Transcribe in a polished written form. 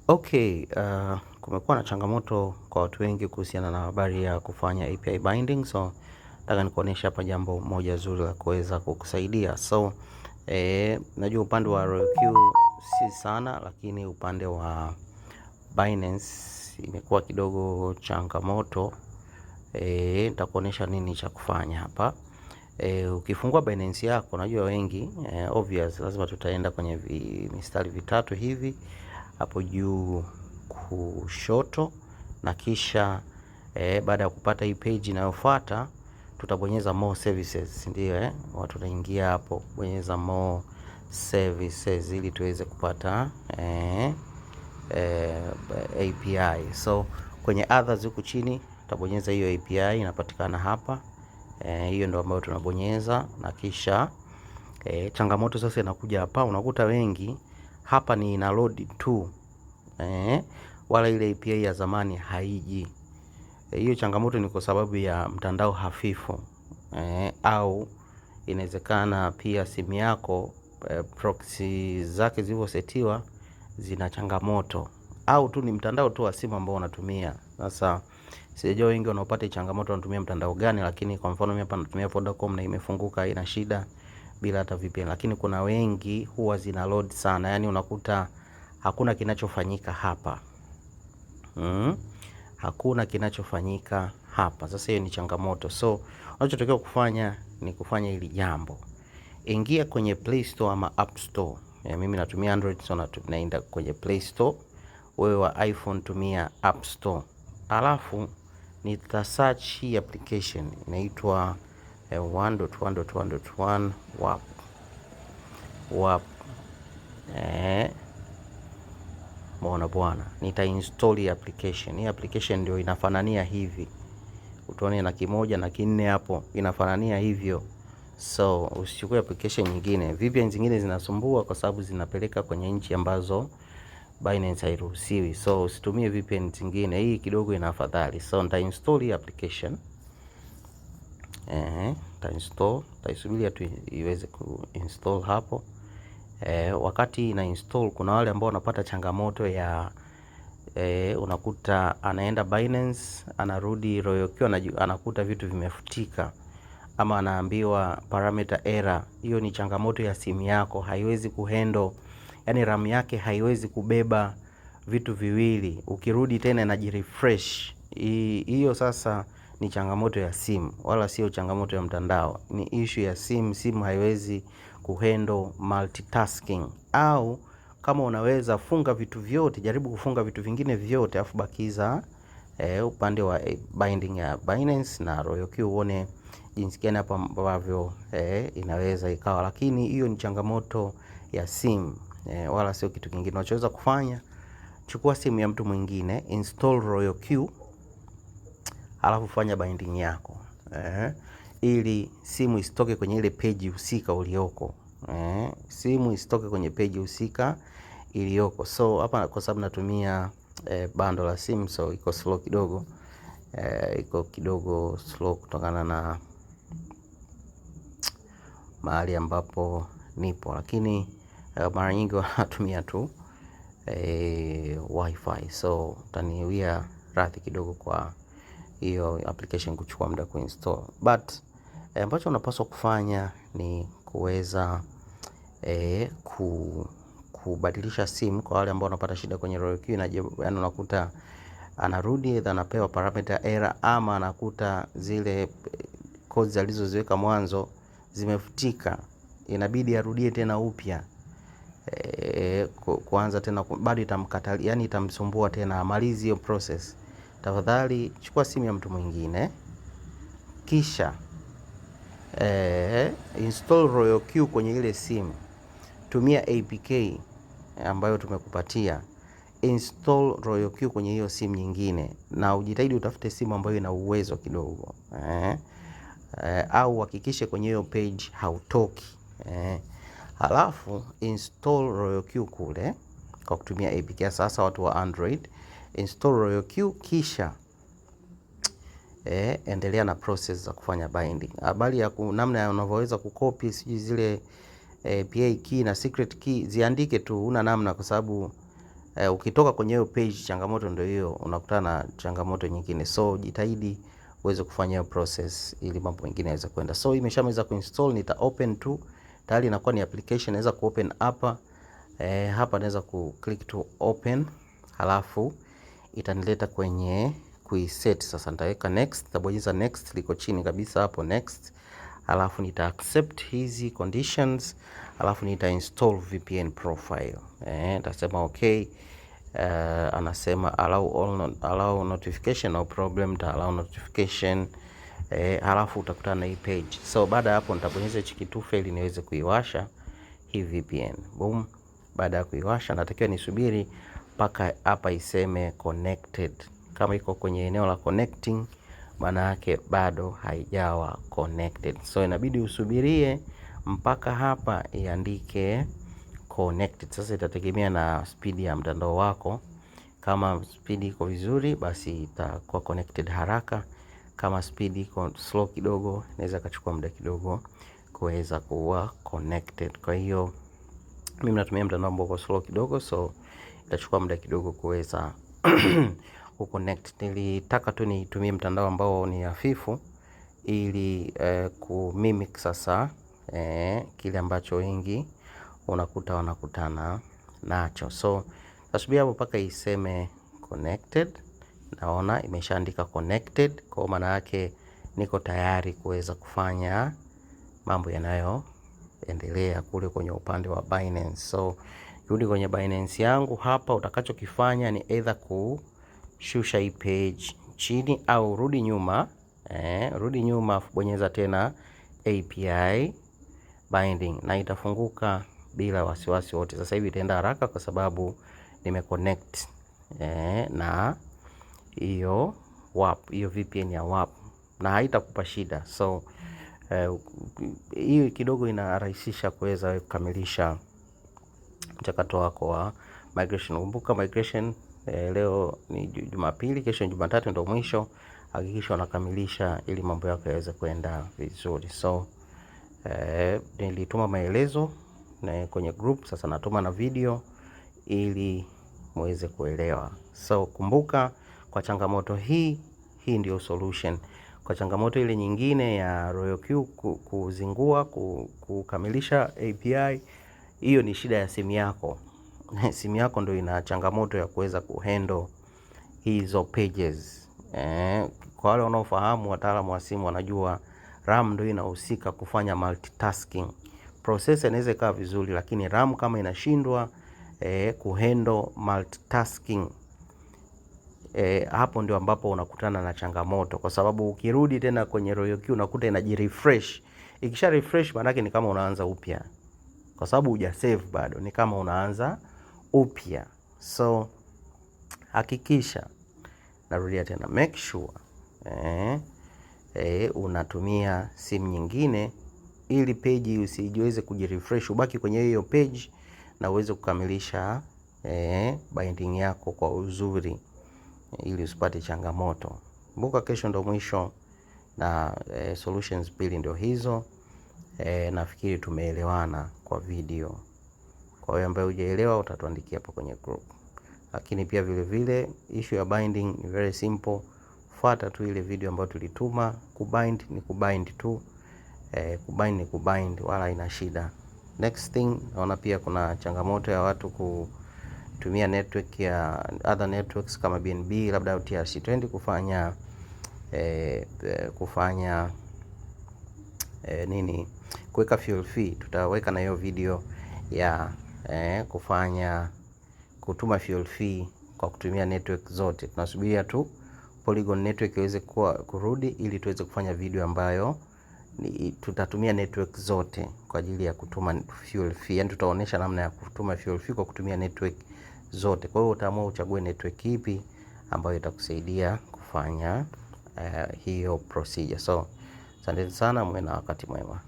Okay, kumekuwa na changamoto kwa watu wengi kuhusiana na habari ya kufanya API binding. So nataka nikuonesha hapa jambo moja zuri la kuweza kukusaidia. So najua upande wa RoyalQ si sana, lakini upande wa Binance imekuwa kidogo changamoto. Nitakuonesha nini cha kufanya hapa. Ukifungua Binance yako, najua wengi obvious lazima tutaenda kwenye mistari vitatu hivi hapo juu kushoto, na kisha baada ya kupata hii page inayofuata tutabonyeza more services, ndio watu wataingia hapo bonyeza more services ili tuweze kupata API. So kwenye others huku chini tutabonyeza hiyo API inapatikana hapa. Hiyo ndio ambayo tunabonyeza, na kisha changamoto sasa inakuja hapa. Unakuta wengi hapa ni ina load tu, wala ile API ya zamani haiji. Hiyo changamoto ni kwa sababu ya mtandao hafifu, au inawezekana pia simu yako proxy zake zilivyosetiwa zina changamoto, au tu ni mtandao tu wa simu ambao unatumia. Sasa sijajua wengi wanaopata changamoto wanatumia mtandao gani, lakini kwa mfano mimi hapa natumia Vodacom na imefunguka, ina shida bila hata VPN. Lakini kuna wengi huwa zina load sana, yani unakuta hakuna kinachofanyika hapa. Hakuna kinachofanyika hapa. Sasa hiyo ni changamoto. So unachotakiwa kufanya ni kufanya hili jambo. Ingia kwenye Play Store ama App Store. Mimi natumia Android, so naenda kwenye Play Store. Wewe wa iPhone tumia App Store. Alafu nita search hii application inaitwa 1.1.1.1 WAP. Mbona bwana, nita install hii application. Hii application ndio inafanania hivi. Utaona na kimoja na kinne hapo inafanania hivyo. So usichukue application nyingine. VPN zingine zinasumbua kwa sababu zinapeleka kwenye nchi ambazo Binance hairuhusiwi. So usitumie VPN zingine. Hii kidogo ina afadhali. So nita install hii application. Taisubiria tu iweze kuinstall hapo. Wakati ina install kuna wale ambao wanapata changamoto ya unakuta anaenda Binance, anarudi RoyalQ, anakuta vitu vimefutika, ama anaambiwa parameter error. Hiyo ni changamoto ya simu yako, haiwezi kuhandle, yani RAM yake haiwezi kubeba vitu viwili. Ukirudi tena inajirefresh. Hiyo sasa ni changamoto ya simu, wala sio changamoto ya mtandao. Ni issue ya simu. Simu haiwezi kuhandle multitasking. Au kama unaweza funga vitu vyote, jaribu kufunga vitu vingine vyote afu bakiza upande wa binding ya Binance na RoyalQ, uone jinsi gani hapo ambavyo inaweza ikawa. Lakini hiyo ni changamoto ya simu, wala sio kitu kingine. Unachoweza kufanya, chukua simu ya mtu mwingine, install RoyalQ, alafu fanya binding yako, ili simu isitoke kwenye ile page husika ulioko. Simu isitoke kwenye page husika iliyoko. So hapa kwa sababu natumia bando la simu, so iko slow kidogo. Iko kidogo slow kutokana na mahali ambapo nipo, lakini mara nyingi wanatumia tu wifi. So utaniwia radhi kidogo kwa hiyo application kuchukua muda kuinstall. But ambacho unapaswa kufanya ni kuweza kubadilisha simu. Kwa wale ambao wanapata shida kwenye RoyalQ, yani unakuta anarudi either anapewa parameter error, ama anakuta zile codes alizoziweka mwanzo zimefutika, inabidi arudie tena upya, kuanza tena, bado itamkatalia, yani itamsumbua tena, amalizi hiyo process. Tafadhali chukua simu ya mtu mwingine, kisha install RoyalQ kwenye ile simu. Tumia APK ambayo tumekupatia, install RoyalQ kwenye hiyo simu nyingine, na ujitahidi utafute simu ambayo ina uwezo kidogo, au hakikishe kwenye hiyo page hautoki. Halafu install RoyalQ kule kwa kutumia APK. Sasa watu wa Android, install RoyalQ, kisha endelea na process za kufanya binding. Habari ya namna unavyoweza kukopi zile PA key na secret key, ziandike tu, una namna, kwa sababu ukitoka kwenye hiyo page, changamoto ndio hiyo, unakutana na changamoto nyingine. So jitahidi uweze kufanya hiyo process ili mambo mengine yaweze kwenda. So imeshamaliza kuinstall, nita open tu. Tayari inakuwa ni application, naweza kuopen hapa. Hapa naweza ku click to open, halafu itanileta kwenye kuiset. Sasa nitaweka next, nitabonyeza next, liko chini kabisa hapo next. Halafu nita accept hizi conditions, halafu nita install VPN profile. Nitasema okay. Anasema allow notification, no problem, ta allow notification. Halafu utakutana na hii page. So baada ya hapo nitabonyeza hichi kitufe ili niweze kuiwasha hii VPN. Boom. Baada ya kuiwasha natakiwa nisubiri mpaka hapa iseme connected. Kama iko kwenye eneo la connecting, maana yake bado haijawa connected. So inabidi usubirie mpaka hapa iandike connected. Sasa itategemea na speed ya mtandao wako. Kama speed iko vizuri, basi itakuwa connected haraka. Kama speed iko slow kidogo, inaweza kachukua muda kidogo kuweza kuwa connected. Kwa hiyo mimi natumia mtandao ambao uko slow kidogo, so itachukua muda kidogo kuweza kuconnect. Nilitaka tu nitumie mtandao ambao ni hafifu ili kumimic sasa kile ambacho wengi unakuta wanakutana nacho. So tasubiri hapo mpaka iseme connected. Naona imeshaandika connected, kwa maana yake niko tayari kuweza kufanya mambo yanayoendelea kule kwenye upande wa Binance. So rudi kwenye Binance yangu hapa, utakachokifanya ni either kushusha hii page chini au rudi nyuma. Rudi nyuma, bonyeza tena API binding na itafunguka bila wasiwasi wote. Sasa hivi itaenda haraka kwa sababu nimeconnect na hiyo WAP, hiyo VPN ya WAP, na haitakupa shida. So hii kidogo inarahisisha kuweza kukamilisha mchakato wako wa migration. Kumbuka migration leo ni Jumapili, kesho ni Jumatatu ndio mwisho. Hakikisha unakamilisha ili mambo yako yaweze kwenda vizuri. So nilituma maelezo kwenye group, sasa natuma na video ili muweze kuelewa. So kumbuka, kwa changamoto hii ndio solution. Kwa changamoto ile nyingine ya RoyalQ kuzingua kukamilisha API, hiyo ni shida ya simu yako. Simu yako ndio ina changamoto ya kuweza kuhandle hizo pages. Kwa wale wanaofahamu, wataalamu wa simu wanajua RAM ndio inahusika kufanya multitasking. Processor inaweza ikawa vizuri, lakini RAM kama inashindwa kuhandle multitasking, hapo ndio ambapo unakutana na changamoto, kwa sababu ukirudi tena kwenye RoyalQ unakuta inajirefresh. Ikisha refresh maana yake ni kama unaanza upya, kwa sababu hujasave bado, ni kama unaanza upya. So hakikisha, narudia tena, make sure unatumia simu nyingine ili page usijiweze kujirefresh, ubaki kwenye hiyo page na uweze kukamilisha binding yako kwa uzuri ili usipate changamoto. Kumbuka kesho ndio mwisho na solutions pili ndio hizo. Nafikiri tumeelewana kwa video. Kwa hiyo ambaye hujaelewa utatuandikia hapo kwenye group. Lakini pia vile vile issue ya binding ni very simple. Fuata tu ile video ambayo tulituma. Kubind ni kubind tu. Kubind ni kubind, wala ina shida. Next thing, naona pia kuna changamoto ya watu kutumia network ya other networks kama BNB labda TRC20 kufanya kuweka fuel fee. Tutaweka na hiyo video ya kutuma fuel fee kwa kutumia network zote. Tunasubiria tu Polygon network iweze kurudi ili tuweze kufanya video ambayo tutatumia network zote kwa ajili ya kutuma fuel fee. Yani tutaonesha namna ya kutuma fuel fee kwa kutumia network zote. Kwa hiyo utaamua uchague network ipi ambayo itakusaidia kufanya hiyo procedure. So asante sana, muwe na wakati mwema.